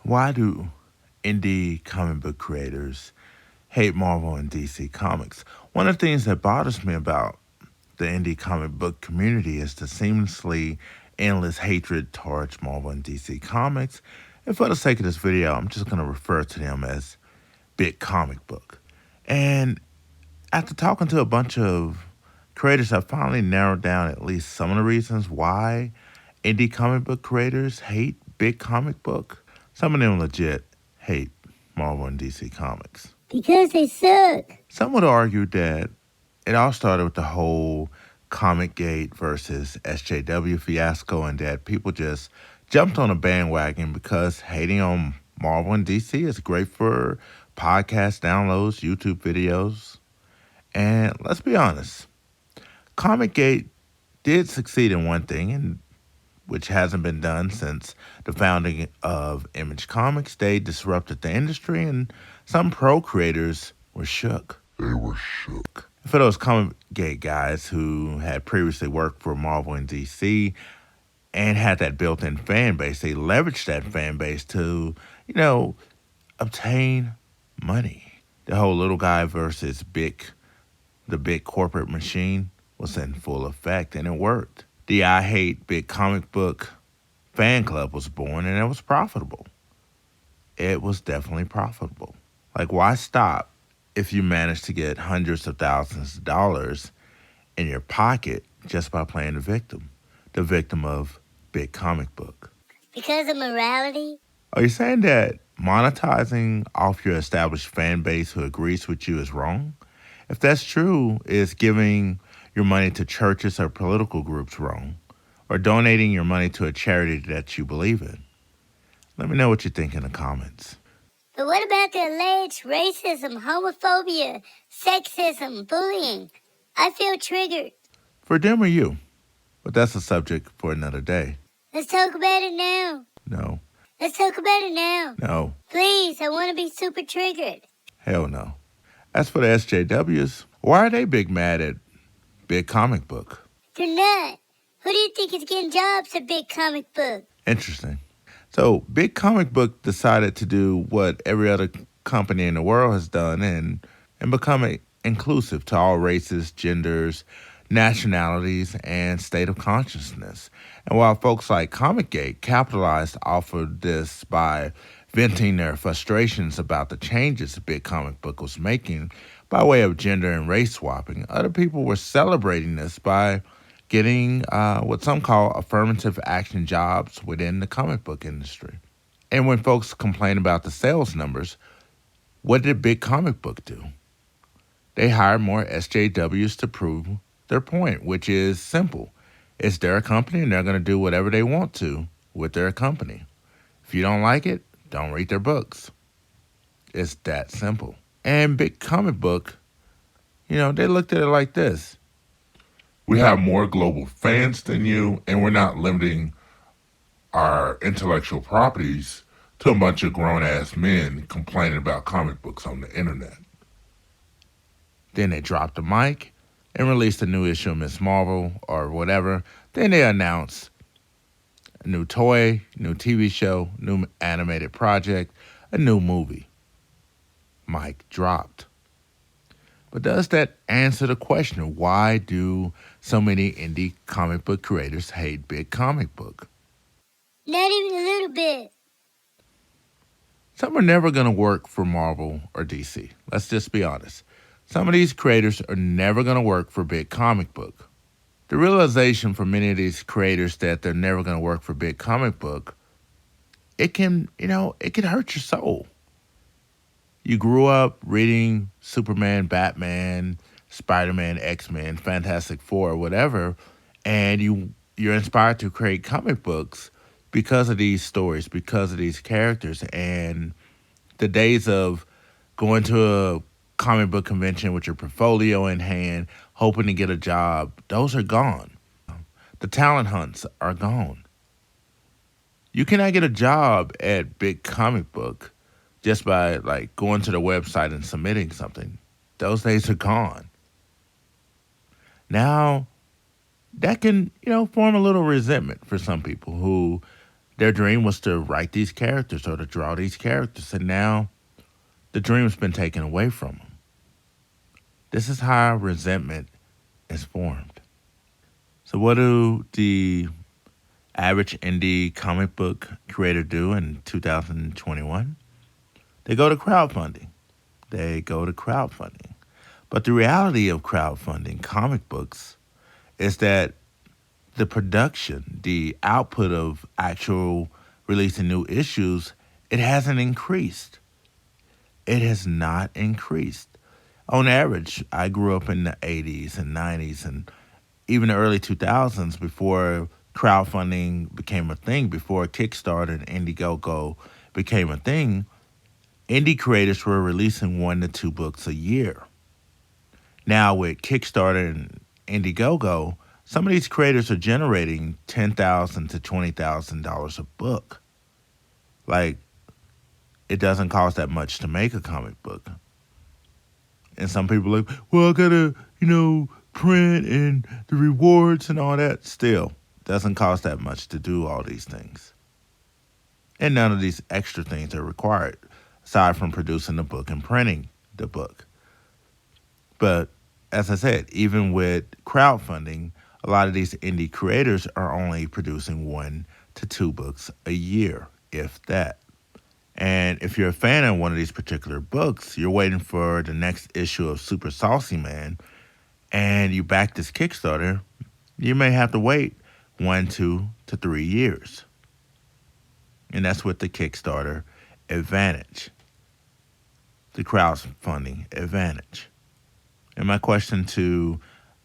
Why do indie comic book creators hate Marvel and DC Comics? One of the things that bothers me about the indie comic book community is the seamlessly endless hatred towards Marvel and DC Comics. And for the sake of this video, I'm just going to refer to them as Big Comic Book. And after talking to a bunch of creators, I finally narrowed down at least some of the reasons why indie comic book creators hate Big Comic Book. Some of them legit hate Marvel and DC Comics. Because they suck. Some would argue that it all started with the whole Comic Gate versus SJW fiasco, and that people just jumped on a bandwagon because hating on Marvel and DC is great for podcast downloads, YouTube videos. And let's be honest, Comic Gate did succeed in one thing, and which hasn't been done since the founding of Image Comics. They disrupted the industry, and some pro creators were shook. They were shook. For those Comic Gate guys who had previously worked for Marvel and DC and had that built-in fan base, they leveraged that fan base to, obtain money. The whole little guy versus the big corporate machine was in full effect, and it worked. The I Hate Big Comic Book fan club was born, and it was profitable. It was definitely profitable. Like, why stop if you manage to get hundreds of thousands of dollars in your pocket just by playing the victim of Big Comic Book? Because of morality? Are you saying that monetizing off your established fan base who agrees with you is wrong? If that's true, is giving your money to churches or political groups wrong? Or donating your money to a charity that you believe in? Let me know what you think in the comments. But what about the alleged racism, homophobia, sexism, bullying? I feel triggered. For them or you? But that's a subject for another day. Let's talk about it now. No. Let's talk about it now. No. Please, I want to be super triggered. Hell no. As for the SJWs, why are they big mad at Big Comic Book? They're not. Who do you think is getting jobs at Big Comic Book? Interesting. So Big Comic Book decided to do what every other company in the world has done and become inclusive to all races, genders, nationalities, and state of consciousness. And while folks like ComicGate capitalized off of this by venting their frustrations about the changes Big Comic Book was making by way of gender and race swapping, other people were celebrating this by getting what some call affirmative action jobs within the comic book industry. And when folks complain about the sales numbers, what did Big Comic Book do? They hired more SJWs to prove their point, which is simple. It's their company, and they're going to do whatever they want to with their company. If you don't like it, don't read their books. It's that simple. And Big Comic Book, they looked at it like this. We have more global fans than you, and we're not limiting our intellectual properties to a bunch of grown-ass men complaining about comic books on the internet. Then they dropped the mic and released a new issue of Ms. Marvel or whatever. Then they announced a new toy, new TV show, new animated project, a new movie. Mic dropped. But does that answer the question, why do so many indie comic book creators hate Big Comic Book? Not even a little bit. Some are never going to work for Marvel or DC. Let's just be honest. Some of these creators are never going to work for Big Comic Book. The realization for many of these creators that they're never going to work for Big Comic Book, it can hurt your soul. You grew up reading Superman, Batman, Spider-Man, X-Men, Fantastic Four, whatever, and you're inspired to create comic books because of these stories, because of these characters. And the days of going to a comic book convention with your portfolio in hand, hoping to get a job, those are gone. The talent hunts are gone. You cannot get a job at Big Comic Book just by going to the website and submitting something. Those days are gone. Now, that can, form a little resentment for some people who Their dream was to write these characters or to draw these characters, and now the dream's been taken away from them. This is how resentment is formed. So, what do the average indie comic book creator do in 2021? They go to crowdfunding. They go to crowdfunding. But the reality of crowdfunding comic books is that the production, the output of actual releasing new issues, it hasn't increased. It has not increased. On average, I grew up in the 80s and 90s and even the early 2000s before crowdfunding became a thing, before Kickstarter and Indiegogo became a thing. Indie creators were releasing 1 to 2 books a year. Now with Kickstarter and Indiegogo, some of these creators are generating $10,000 to $20,000 a book. Like, it doesn't cost that much to make a comic book. And some people are like, well, I gotta, print and the rewards and all that. Still, doesn't cost that much to do all these things. And none of these extra things are required, aside from producing the book and printing the book. But as I said, even with crowdfunding, a lot of these indie creators are only producing 1 to 2 books a year, if that. And if you're a fan of one of these particular books, you're waiting for the next issue of Super Saucy Man, and you back this Kickstarter, you may have to wait 1, 2 to 3 years. And that's with the Kickstarter advantage, the crowdfunding advantage. And my question to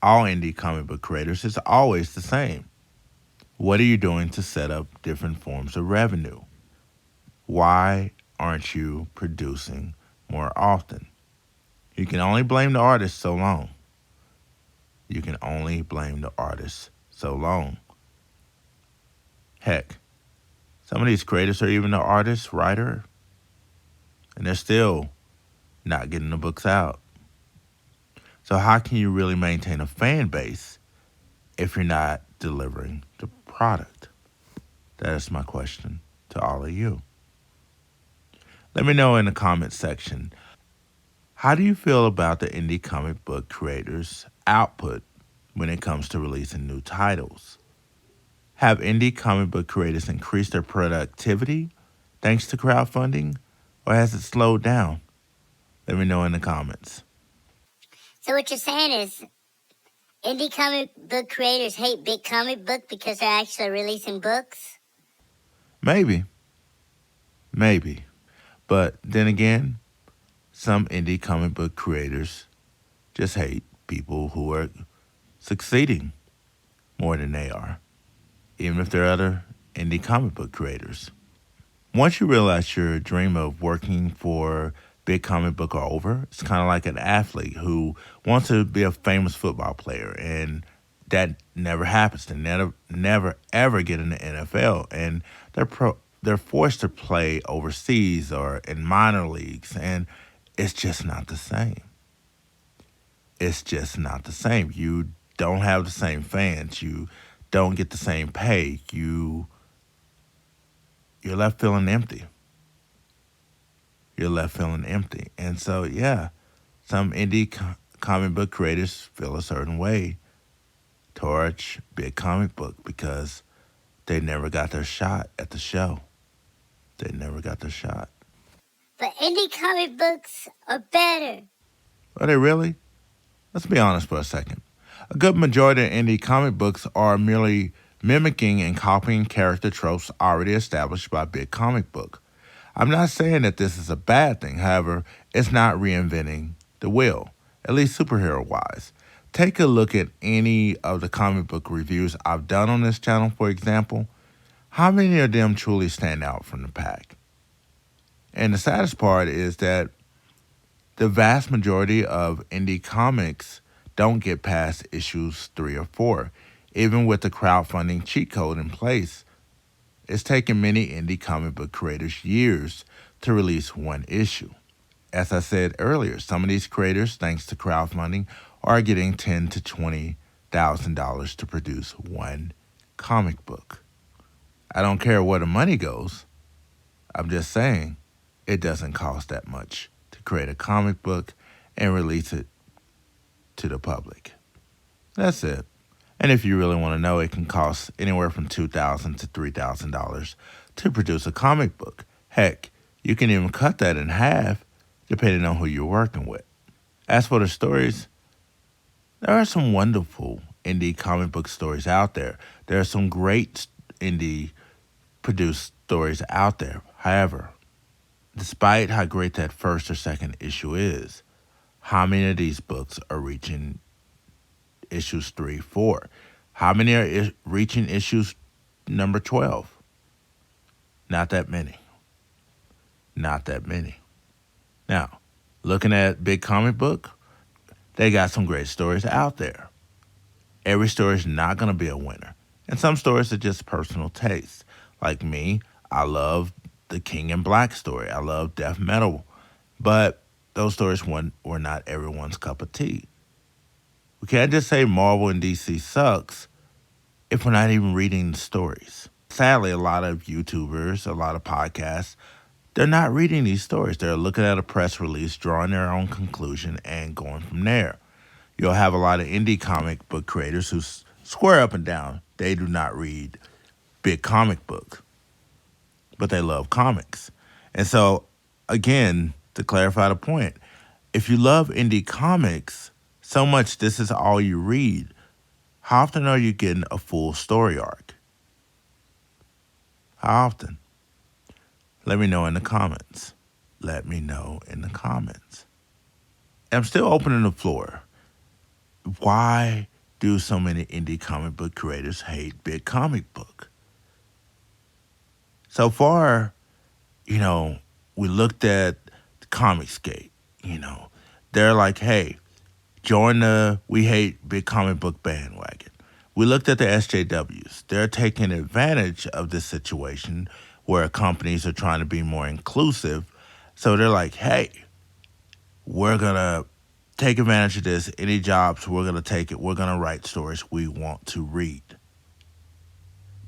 all indie comic book creators is always the same. What are you doing to set up different forms of revenue? Why aren't you producing more often? You can only blame the artist so long. You can only blame the artist so long. Heck, some of these creators are even the artist, writer, and they're still not getting the books out. So how can you really maintain a fan base if you're not delivering the product? That is my question to all of you. Let me know in the comments section, how do you feel about the indie comic book creators' output when it comes to releasing new titles? Have indie comic book creators increased their productivity thanks to crowdfunding, or has it slowed down? Let me know in the comments. So what you're saying is indie comic book creators hate big comic book because they're actually releasing books? Maybe. But then again, some indie comic book creators just hate people who are succeeding more than they are, even if they're other indie comic book creators. Once you realize your dream of working for big comic book are over, it's kind of like an athlete who wants to be a famous football player, and that never happens. They never ever get in the NFL, and they're forced to play overseas or in minor leagues, and it's just not the same. It's just not the same. You don't have the same fans. You don't get the same pay. You're left feeling empty. And so, yeah, some indie comic book creators feel a certain way towards big comic book because they never got their shot at the show. They never got their shot. But indie comic books are better. Are they really? Let's be honest for a second. A good majority of indie comic books are merely mimicking and copying character tropes already established by big comic book. I'm not saying that this is a bad thing. However, it's not reinventing the wheel, at least superhero-wise. Take a look at any of the comic book reviews I've done on this channel, for example. How many of them truly stand out from the pack? And the saddest part is that the vast majority of indie comics don't get past issues 3 or 4. Even with the crowdfunding cheat code in place, it's taken many indie comic book creators years to release one issue. As I said earlier, some of these creators, thanks to crowdfunding, are getting $10,000 to $20,000 to produce one comic book. I don't care where the money goes. I'm just saying it doesn't cost that much to create a comic book and release it to the public. That's it. And if you really want to know, it can cost anywhere from $2,000 to $3,000 to produce a comic book. Heck, you can even cut that in half depending on who you're working with. As for the stories, there are some wonderful indie comic book stories out there. There are some great indie produced stories out there. However, despite how great that first or second issue is, how many of these books are reaching issues 3, 4? How many are reaching issues number 12? Not that many. Not that many. Now, looking at Big Comic Book, they got some great stories out there. Every story is not going to be a winner. And some stories are just personal taste. Like me, I love the King in Black story. I love Death Metal. But those stories were not everyone's cup of tea. We can't just say Marvel and DC sucks if we're not even reading the stories. Sadly, a lot of YouTubers, a lot of podcasts, they're not reading these stories. They're looking at a press release, drawing their own conclusion, and going from there. You'll have a lot of indie comic book creators who swear up and down they do not read big comic books, but they love comics. And so, again, to clarify the point, if you love indie comics so much this is all you read, how often are you getting a full story arc? How often? Let me know in the comments. Let me know in the comments. I'm still opening the floor. Why do so many indie comic book creators hate big comic book? So far, we looked at Comicsgate. They're like, hey, join the We Hate Big Comic Book bandwagon. We looked at the SJWs. They're taking advantage of this situation where companies are trying to be more inclusive. So they're like, hey, we're going to take advantage of this. Any jobs, we're going to take it. We're going to write stories we want to read.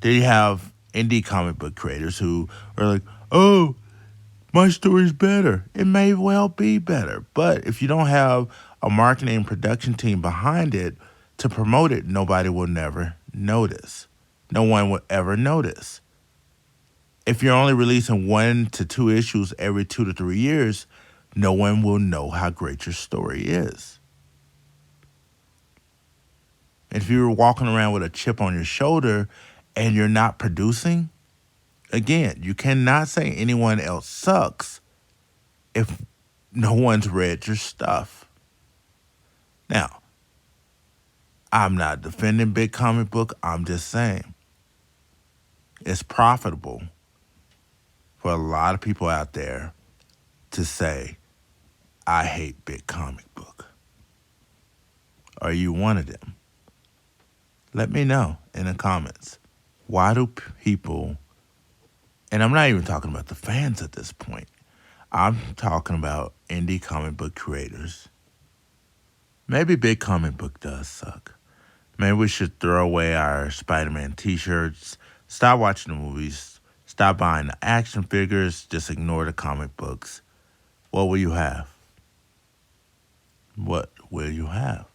Then you have indie comic book creators who are like, oh, my story's better. It may well be better. But if you don't have a marketing and production team behind it to promote it, nobody will never notice. No one will ever notice. If you're only releasing 1 to 2 issues every 2 to 3 years, no one will know how great your story is. If you're walking around with a chip on your shoulder and you're not producing, again, you cannot say anyone else sucks if no one's read your stuff. Now, I'm not defending big comic book. I'm just saying it's profitable for a lot of people out there to say, I hate big comic book. Are you one of them? Let me know in the comments. Why do people, and I'm not even talking about the fans at this point, I'm talking about indie comic book creators. Maybe big comic book does suck. Maybe we should throw away our Spider-Man t-shirts, stop watching the movies, stop buying the action figures, just ignore the comic books. What will you have? What will you have?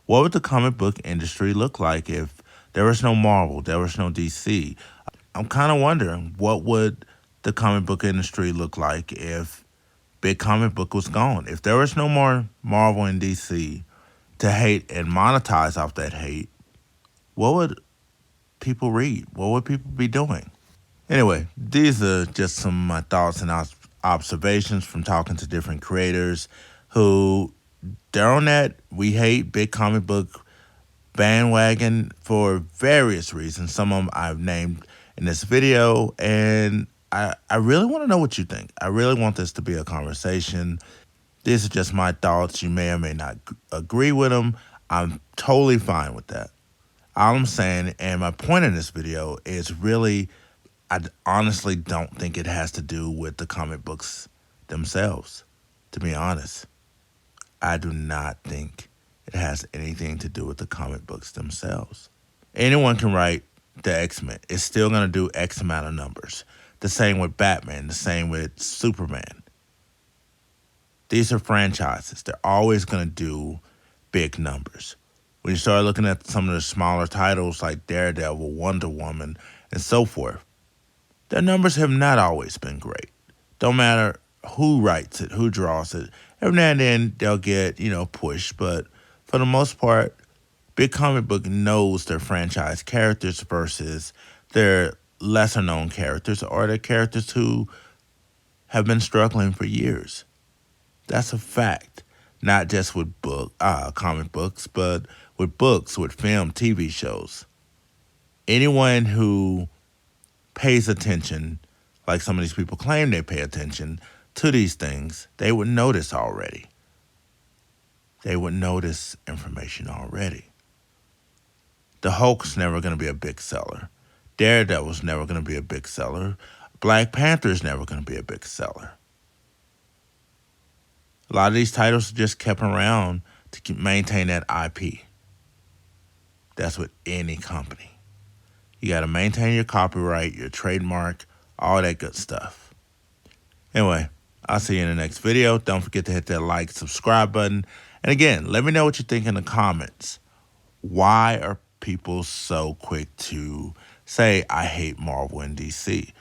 What would the comic book industry look like if there was no Marvel, there was no DC? I'm kind of wondering, what would the comic book industry look like if big comic book was gone? If there was no more Marvel and DC to hate and monetize off that hate, what would people read? What would people be doing? Anyway, these are just some of my thoughts and observations from talking to different creators who they're on that We Hate Big Comic Book bandwagon for various reasons. Some of them I've named in this video, and I really want to know what you think. I really want this to be a conversation. These are just my thoughts. You may or may not agree with them. I'm totally fine with that. All I'm saying, and my point in this video is really, I honestly don't think it has to do with the comic books themselves, to be honest. I do not think it has anything to do with the comic books themselves. Anyone can write the X-Men. It's still going to do X amount of numbers. The same with Batman, the same with Superman. These are franchises. They're always going to do big numbers. When you start looking at some of the smaller titles like Daredevil, Wonder Woman, and so forth, their numbers have not always been great. Don't matter who writes it, who draws it. Every now and then they'll get, pushed, but for the most part, Big Comic Book knows their franchise characters versus their lesser known characters or their characters who have been struggling for years. That's a fact. Not just with comic books, but with books, with film, TV shows. Anyone who pays attention, like some of these people claim they pay attention to these things, they would notice already. They would notice information already. The Hulk's never going to be a big seller. Daredevil's never going to be a big seller. Black Panther's never going to be a big seller. A lot of these titles are just kept around to maintain that IP. That's with any company. You got to maintain your copyright, your trademark, all that good stuff. Anyway, I'll see you in the next video. Don't forget to hit that like, subscribe button. And again, let me know what you think in the comments. Why are people so quick to say, I hate Marvel and DC?